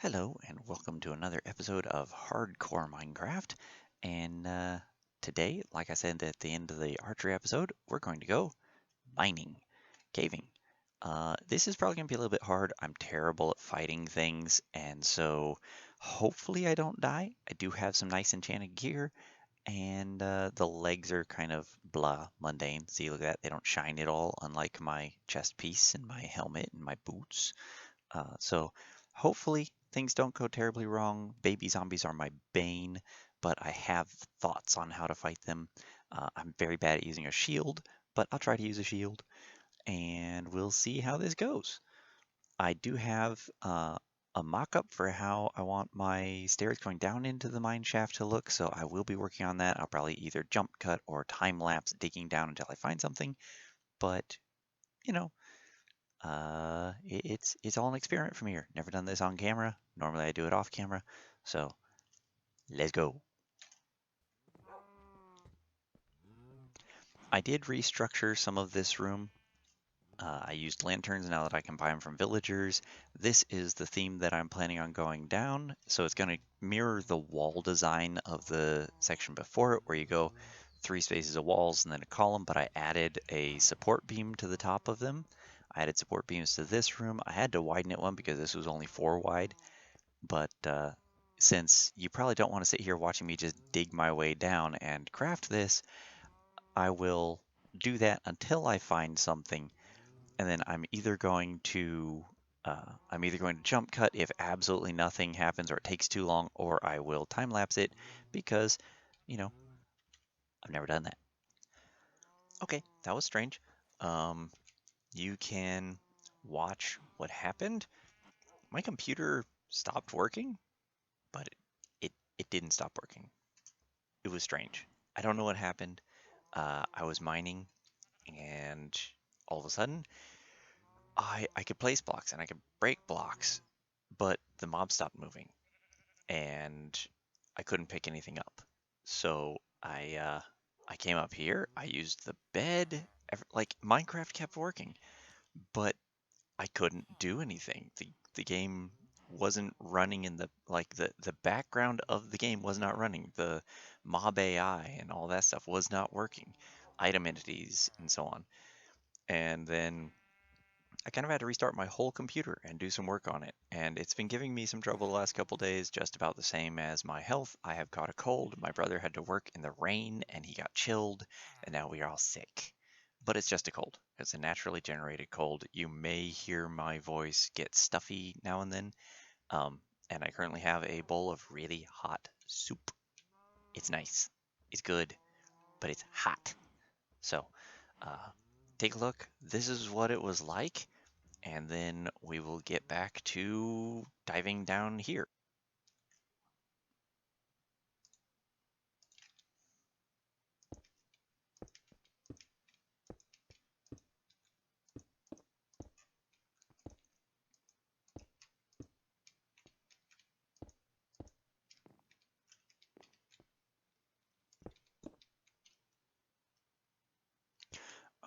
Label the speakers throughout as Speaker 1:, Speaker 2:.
Speaker 1: Hello and welcome to another episode of Hardcore Minecraft. And today, like I said at the end of the archery episode, we're going to go mining, caving. This is probably going to be a little bit hard. I'm terrible at fighting things, and so hopefully I don't die. I do have some nice enchanted gear, and the legs are kind of blah, mundane. See, look at that. They don't shine at all, unlike my chest piece and my helmet and my boots. So hopefully things don't go terribly wrong. Baby zombies are my bane, but I have thoughts on how to fight them. I'm very bad at using a shield, but I'll try to use a shield, and we'll see how this goes. I do have a mock-up for how I want my stairs going down into the mine shaft to look, so I will be working on that. I'll probably either jump cut or time lapse digging down until I find something, but you know, it's all an experiment from here. Never done this on camera. Normally I do it off camera. So let's go. I did restructure some of this room. I used lanterns now that I can buy them from villagers. This is the theme that I'm planning on going down. So it's going to mirror the wall design of the section before it, where you go 3 spaces of walls and then a column, but I added a support beam to the top of them. I added support beams to this room. I had to widen it one because this was only 4 wide. But since you probably don't want to sit here watching me just dig my way down and craft this, I will do that until I find something, and then I'm either going to jump cut if absolutely nothing happens or it takes too long, or I will time lapse it because, you know, I've never done that. Okay, that was strange. Um, you can watch what happened. My computer stopped working, but it didn't stop working. It was strange. I don't know what happened. I was mining, and all of a sudden, I could place blocks and I could break blocks, but the mob stopped moving, and I couldn't pick anything up. So I came up here. I used the bed. Like Minecraft kept working, but I couldn't do anything. The game wasn't running in the background of the game was not running. The mob AI and all that stuff was not working. Item entities and so on. And then I kind of had to restart my whole computer and do some work on it. And it's been giving me some trouble the last couple days, just about the same as my health. I have caught a cold. My brother had to work in the rain and he got chilled, and now we are all sick. But it's just a cold. It's a naturally generated cold. You may hear my voice get stuffy now and then. And I currently have a bowl of really hot soup. It's nice. It's good, but it's hot. So, uh, take a look. This is what it was like, and then we will get back to diving down here.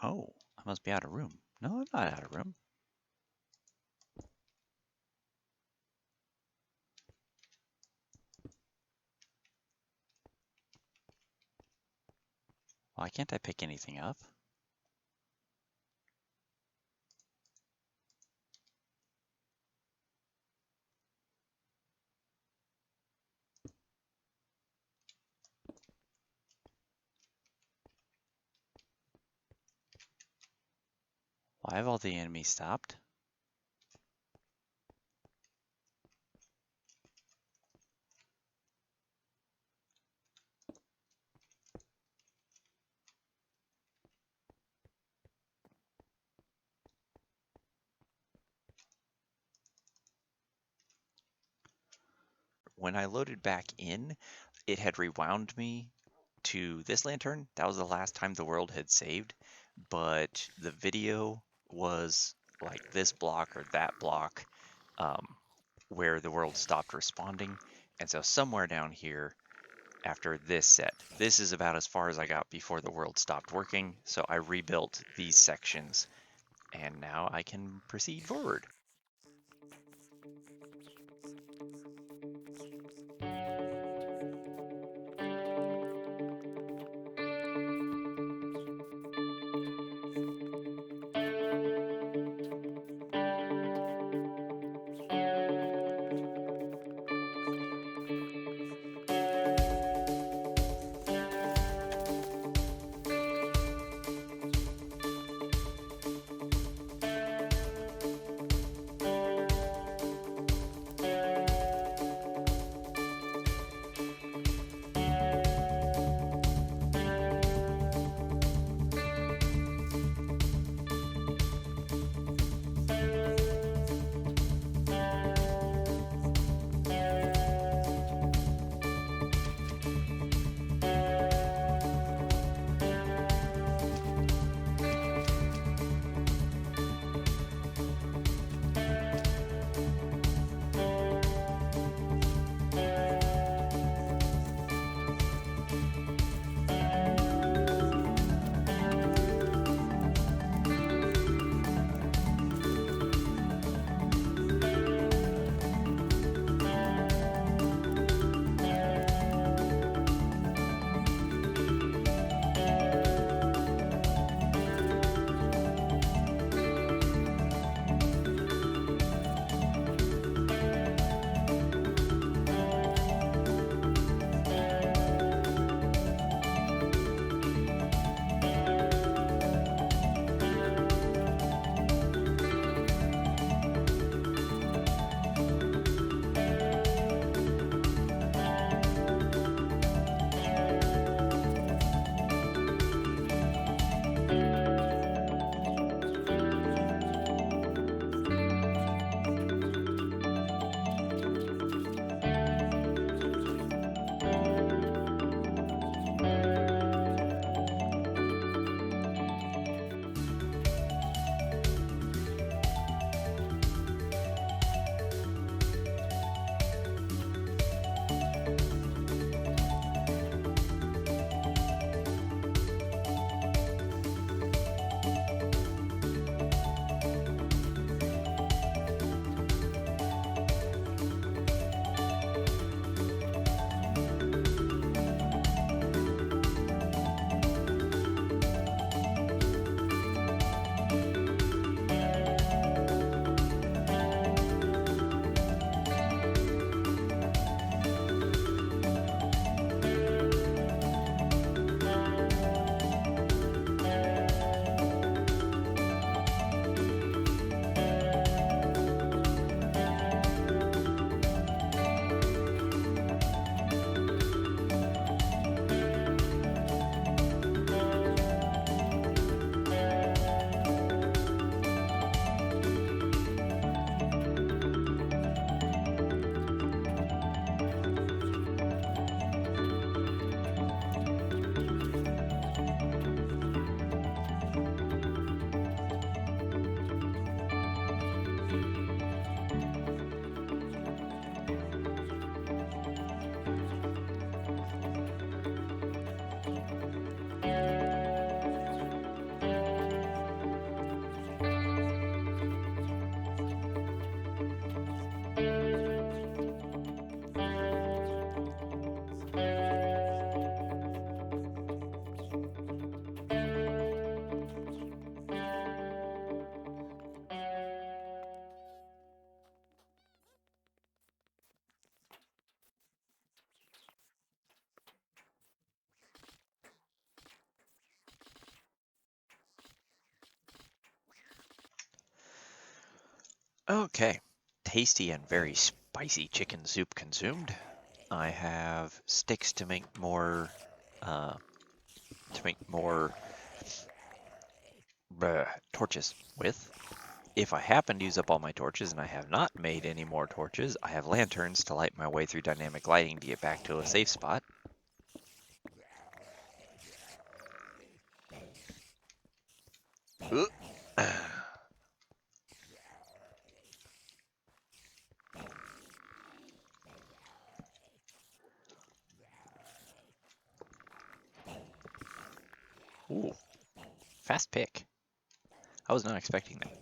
Speaker 1: Oh, I must be out of room. No, I'm not out of room. Why can't I pick anything up? Why have all the enemies stopped? When I loaded back in, it had rewound me to this lantern. That was the last time the world had saved, but the video was like this block or that block where the world stopped responding. And so somewhere down here after this set, this is about as far as I got before the world stopped working. So I rebuilt these sections and now I can proceed forward. Okay, tasty and very spicy chicken soup consumed. I have sticks to make more torches with. If I happen to use up all my torches and I have not made any more torches, I have lanterns to light my way through dynamic lighting to get back to a safe spot. Ooh, fast pick. I was not expecting that.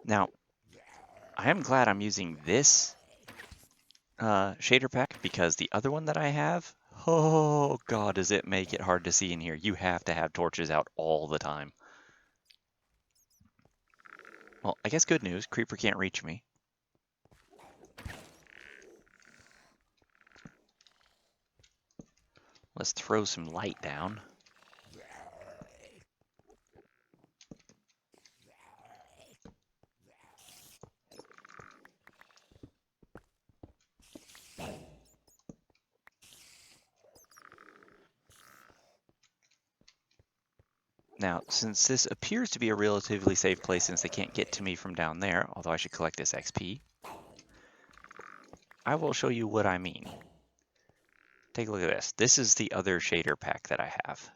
Speaker 1: Now, I am glad I'm using this shader pack because the other one that I have, oh god, does it make it hard to see in here. You have to have torches out all the time. Well, I guess good news, Creeper can't reach me. Let's throw some light down. Now, since this appears to be a relatively safe place since they can't get to me from down there, although I should collect this XP, I will show you what I mean. Take a look at this. This is the other shader pack that I have.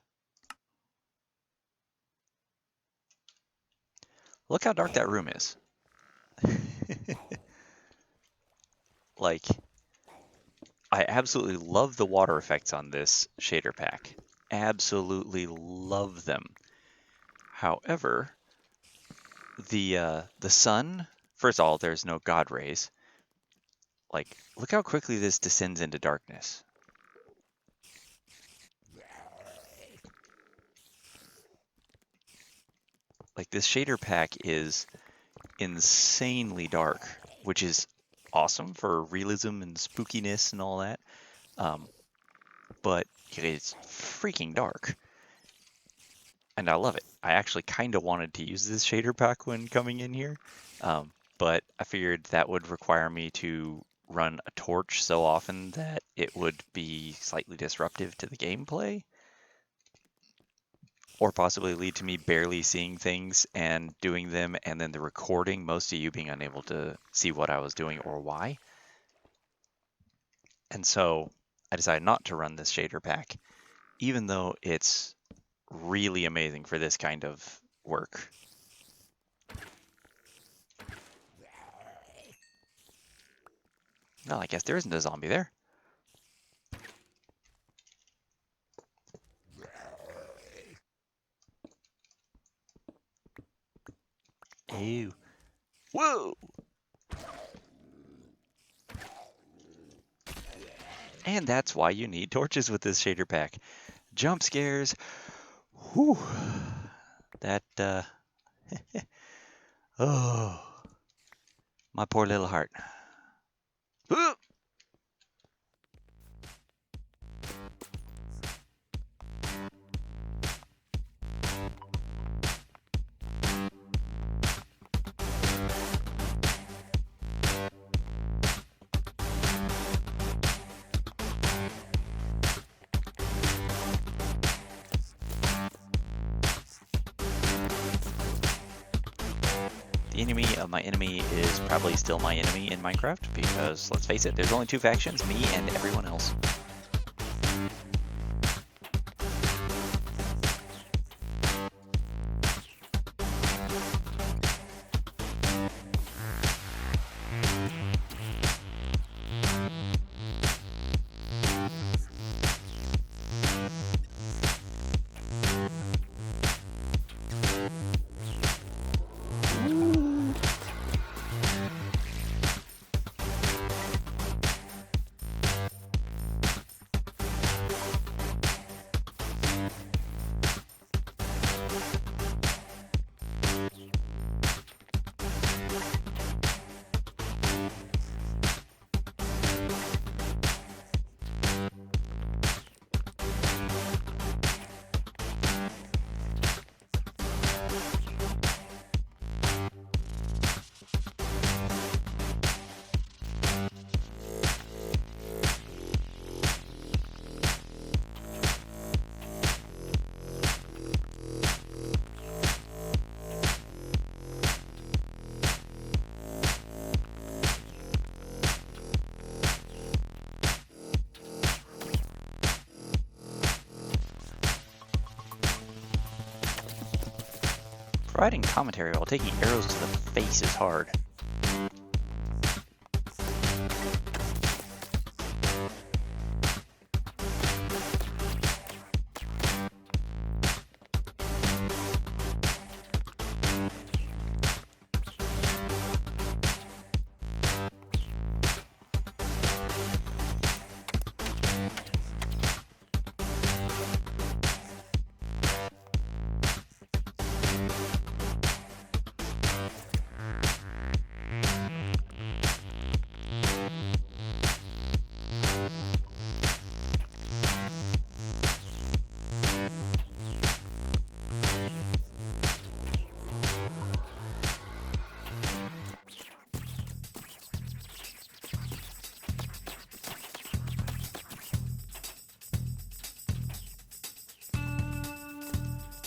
Speaker 1: Look how dark that room is. Like, I absolutely love the water effects on this shader pack. Absolutely love them. However, the sun, first of all, there's no god rays. Like, look how quickly this descends into darkness. Like, this shader pack is insanely dark, which is awesome for realism and spookiness and all that. But it's freaking dark. And I love it. I actually kind of wanted to use this shader pack when coming in here, but I figured that would require me to run a torch so often that it would be slightly disruptive to the gameplay, or possibly lead to me barely seeing things and doing them, and then the recording, most of you being unable to see what I was doing or why. And so I decided not to run this shader pack, even though it's really amazing for this kind of work. Well, I guess there isn't a zombie there. Ew. Whoa! And that's why you need torches with this shader pack. Jump scares. Whew. That, oh, my poor little heart. Whoop. The enemy of my enemy is probably still my enemy in Minecraft because, let's face it, there's only two factions, me and everyone else. Providing commentary while taking arrows to the face is hard.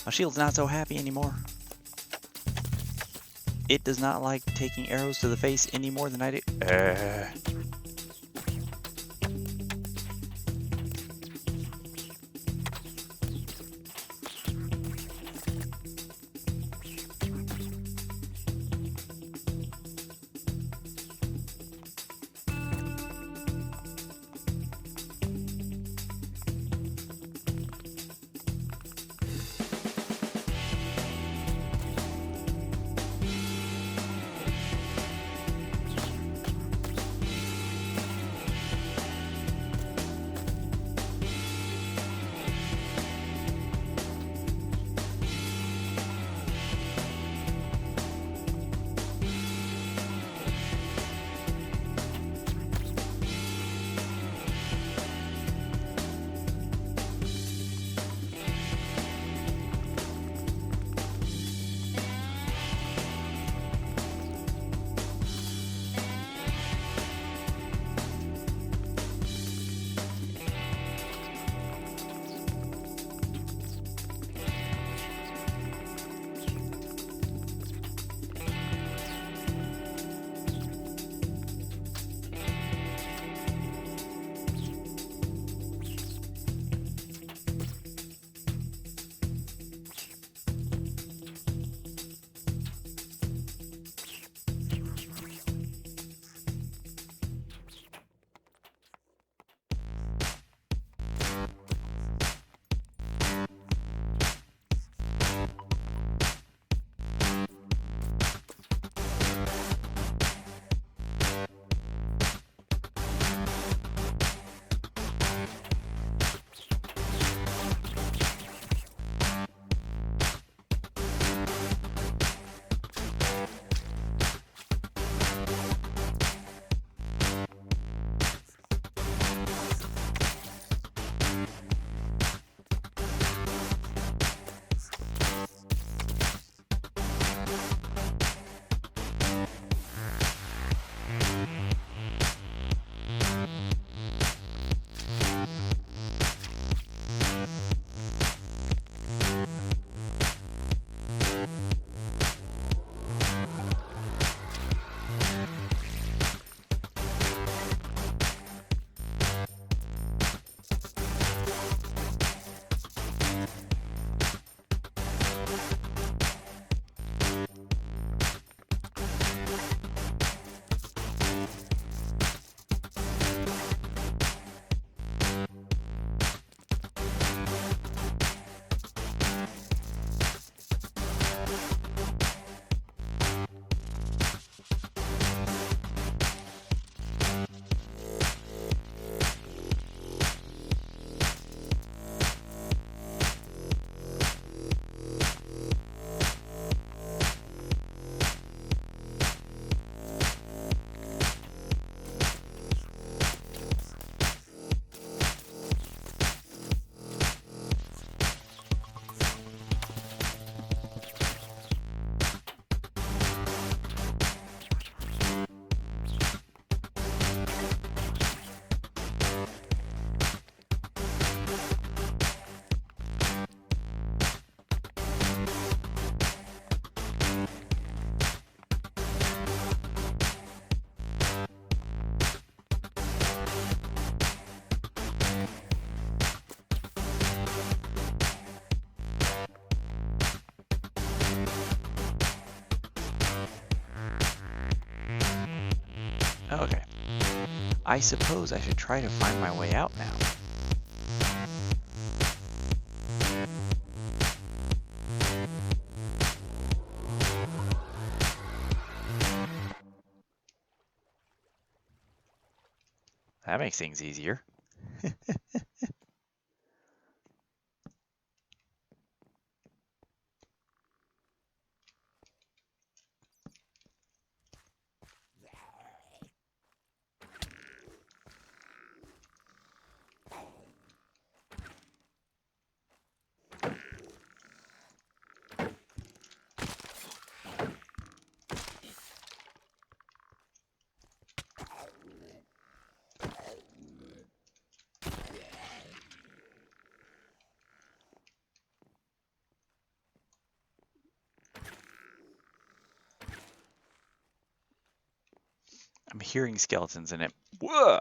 Speaker 1: My shield's not so happy anymore. It does not like taking arrows to the face any more than I do. Okay. I suppose I should try to find my way out now. That makes things easier. I'm hearing skeletons in it. Whoa!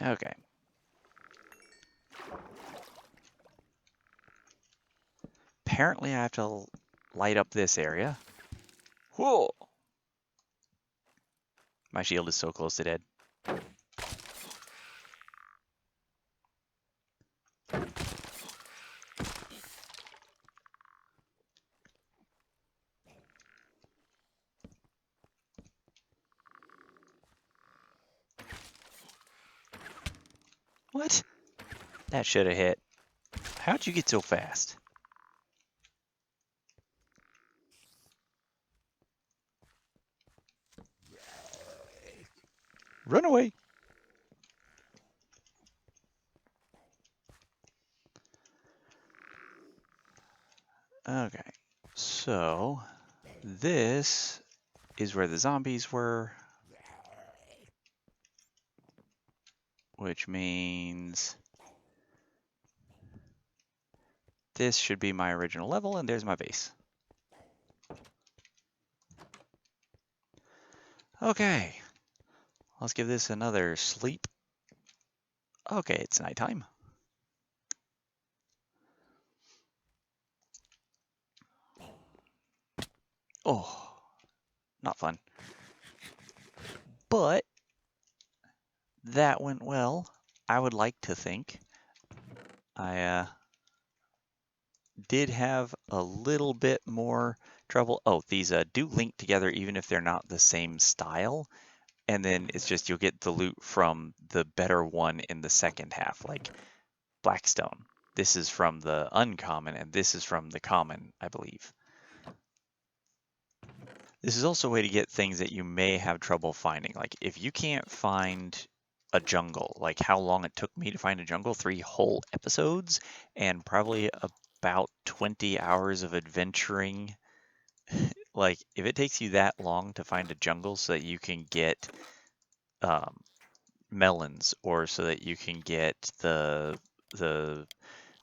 Speaker 1: Okay. Apparently I have to light up this area. Whoa! My shield is so close to dead. What? That should have hit. How'd you get so fast? Run away! Okay, so this is where the zombies were, which means this should be my original level, and there's my base. Okay, let's give this another sleep. Okay, it's nighttime. Oh, not fun. But that went well. I would like to think. I did have a little bit more trouble. Oh, these do link together even if they're not the same style. And then it's just you'll get the loot from the better one in the second half, like Blackstone. This is from the uncommon, and this is from the common, I believe. This is also a way to get things that you may have trouble finding. Like if you can't find a jungle, like how long it took me to find a jungle, 3 whole episodes, and probably about 20 hours of adventuring. Like if it takes you that long to find a jungle so that you can get melons, or so that you can get the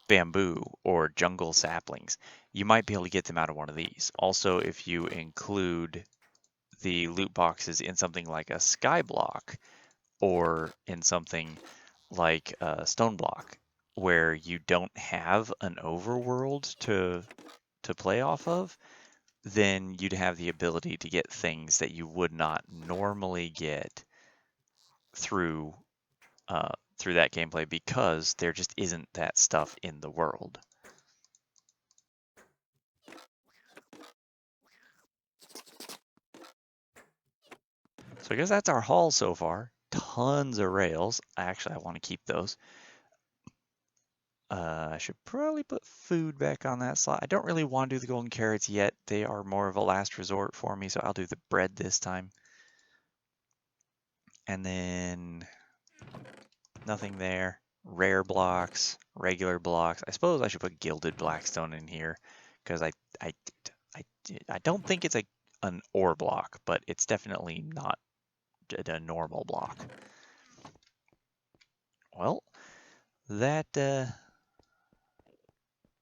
Speaker 1: bamboo or jungle saplings, you might be able to get them out of one of these. Also, if you include the loot boxes in something like a sky block or in something like a stone block, where you don't have an overworld to play off of, then you'd have the ability to get things that you would not normally get through through that gameplay, because there just isn't that stuff in the world. So I guess that's our haul so far. Tons of rails. Actually, I want to keep those. I should probably put food back on that slot. I don't really want to do the golden carrots yet. They are more of a last resort for me, so I'll do the bread this time. And then nothing there. rare blocks, regular blocks. I suppose I should put gilded blackstone in here because I, I, I don't think it's an ore block, but it's definitely not a normal block. Well, that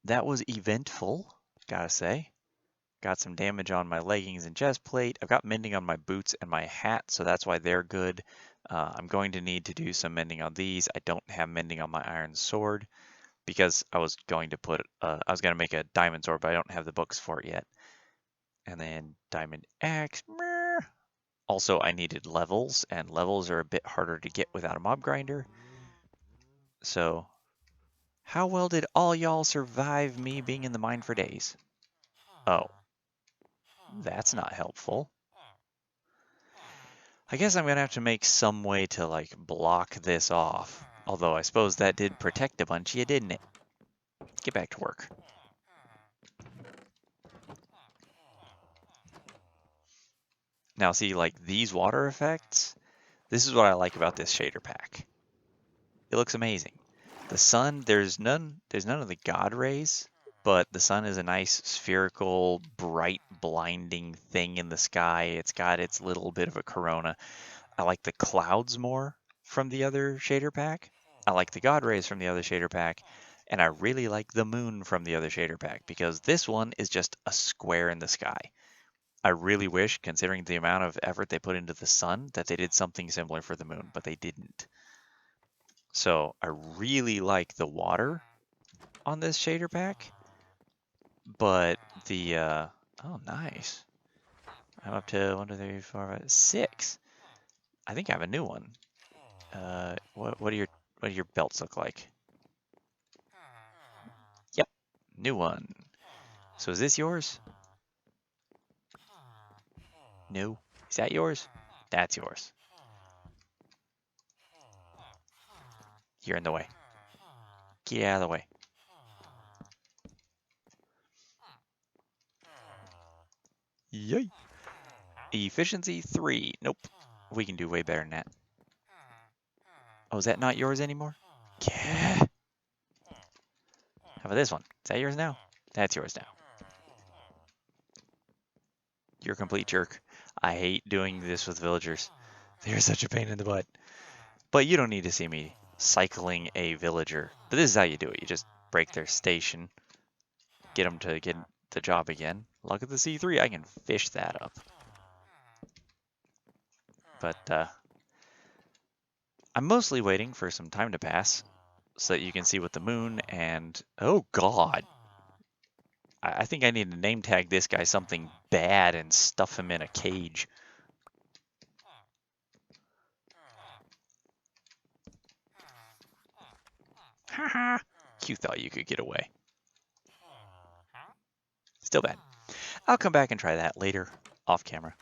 Speaker 1: that was eventful, gotta say. Got some damage on my leggings and chest plate. I've got mending on my boots and my hat, so that's why they're good. I'm going to need to do some mending on these. I don't have mending on my iron sword because I was going to make a diamond sword, but I don't have the books for it yet. And then diamond axe. Meh. Also, I needed levels, and levels are a bit harder to get without a mob grinder. So, how well did all y'all survive me being in the mine for days? Oh, that's not helpful. I guess I'm gonna have to make some way to like block this off. Although I suppose that did protect a bunch of you, didn't it? Get back to work. Now see, like these water effects, this is what I like about this shader pack. It looks amazing. The sun, there's none of the god rays, but the sun is a nice spherical, bright, blinding thing in the sky. It's got its little bit of a corona. I like the clouds more from the other shader pack. I like the god rays from the other shader pack. And I really like the moon from the other shader pack because this one is just a square in the sky. I really wish, considering the amount of effort they put into the sun, that they did something similar for the moon, but they didn't. So I really like the water on this shader pack, but the, oh, nice. I'm up to 1, 2, 3, 4, 5, 6. I think I have a new one. What do your belts look like? Yep, new one. So is this yours? No. Is that yours? That's yours. You're in the way. Get out of the way. Yay. Efficiency 3. Nope. We can do way better than that. Oh, is that not yours anymore? Yeah. How about this one? Is that yours now? That's yours now. You're a complete jerk. I hate doing this with villagers. They're such a pain in the butt. But you don't need to see me cycling a villager. But this is how you do it. You just break their station. Get them to get the job again. Look at the C3. I can fish that up. But I'm mostly waiting for some time to pass so that you can see what the moon and... Oh, God. I think I need to name tag this guy something bad and stuff him in a cage. Haha. You thought you could get away. Still bad. I'll come back and try that later, off camera.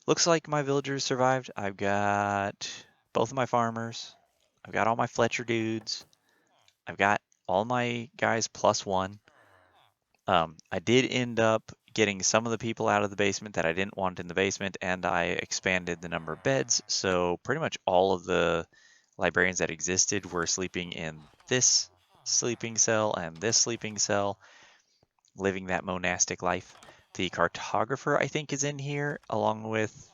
Speaker 1: Looks like my villagers survived. I've got both of my farmers. I've got all my Fletcher dudes. I've got all my guys +1. I did end up getting some of the people out of the basement that I didn't want in the basement, and I expanded the number of beds. So pretty much all of the librarians that existed were sleeping in this sleeping cell and this sleeping cell, living that monastic life. The cartographer, I think, is in here along with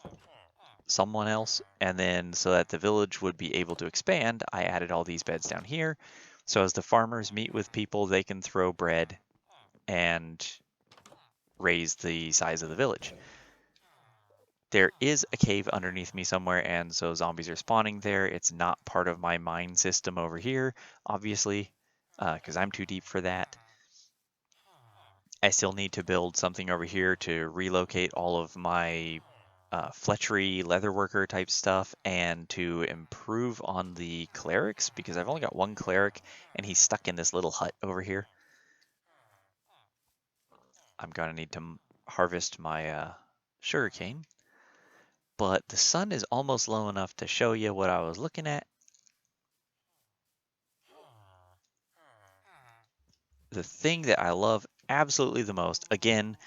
Speaker 1: someone else. And then so that the village would be able to expand, I added all these beds down here. So as the farmers meet with people, they can throw bread and raise the size of the village. There is a cave underneath me somewhere, and so zombies are spawning there. It's not part of my mine system over here, obviously, because I'm too deep for that. I still need to build something over here to relocate all of my Fletchery leatherworker type stuff and to improve on the clerics, because I've only got one cleric and he's stuck in this little hut over here. I'm gonna need to harvest my sugarcane, but the sun is almost low enough to show you what I was looking at. The thing that I love absolutely the most, again,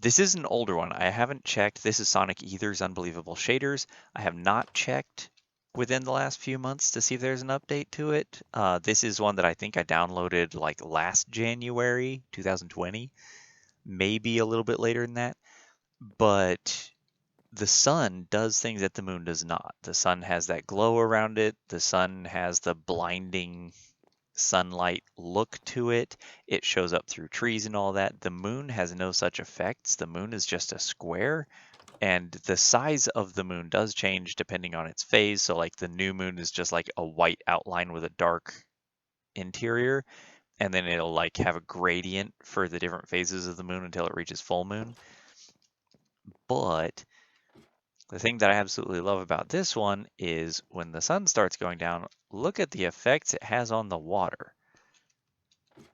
Speaker 1: this is an older one. I haven't checked. This is Sonic Ether's Unbelievable Shaders. I have not checked within the last few months to see if there's an update to it. This is one that I think I downloaded like last January 2020, maybe a little bit later than that. But the sun does things that the moon does not. The sun has that glow around it. The sun has the blinding sunlight look to it. It shows up through trees and all that. The moon has no such effects. The moon is just a square, and the size of the moon does change depending on its phase. So like the new moon is just like a white outline with a dark interior, and then it'll like have a gradient for the different phases of the moon until it reaches full moon. But the thing that I absolutely love about this one is when the sun starts going down, look at the effects it has on the water.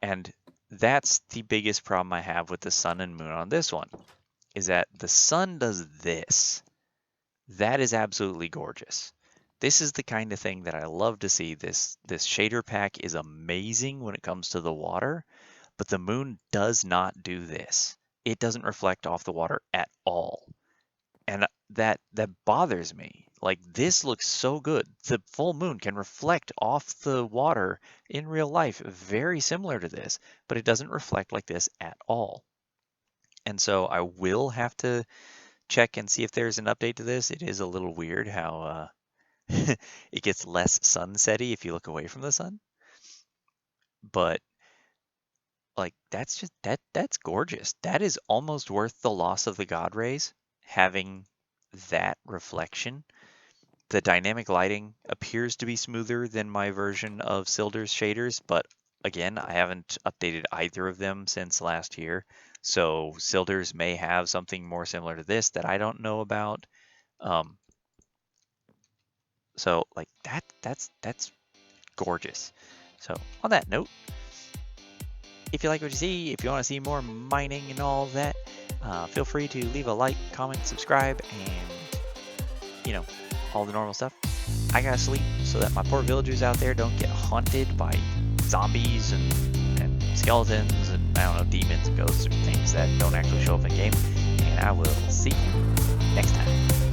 Speaker 1: And that's the biggest problem I have with the sun and moon on this one, is that the sun does this. That is absolutely gorgeous. This is the kind of thing that I love to see. This shader pack is amazing when it comes to the water, but the moon does not do this. It doesn't reflect off the water at all. And that bothers me. Like, this looks so good. The full moon can reflect off the water in real life, very similar to this, but it doesn't reflect like this at all. And so I will have to check and see if there's an update to this. It is a little weird how it gets less sunsetty if you look away from the sun. But like, that's just that's gorgeous. That is almost worth the loss of the god rays, having that reflection. The dynamic lighting appears to be smoother than my version of Silder's shaders, but again, I haven't updated either of them since last year. So Silder's may have something more similar to this that I don't know about. So like that's gorgeous. So on that note, if you like what you see, if you want to see more mining and all that, feel free to leave a like, comment, subscribe, and all the normal stuff. I gotta sleep so that my poor villagers out there don't get haunted by zombies and skeletons and, I don't know, demons and ghosts or things that don't actually show up in game. And I will see you next time.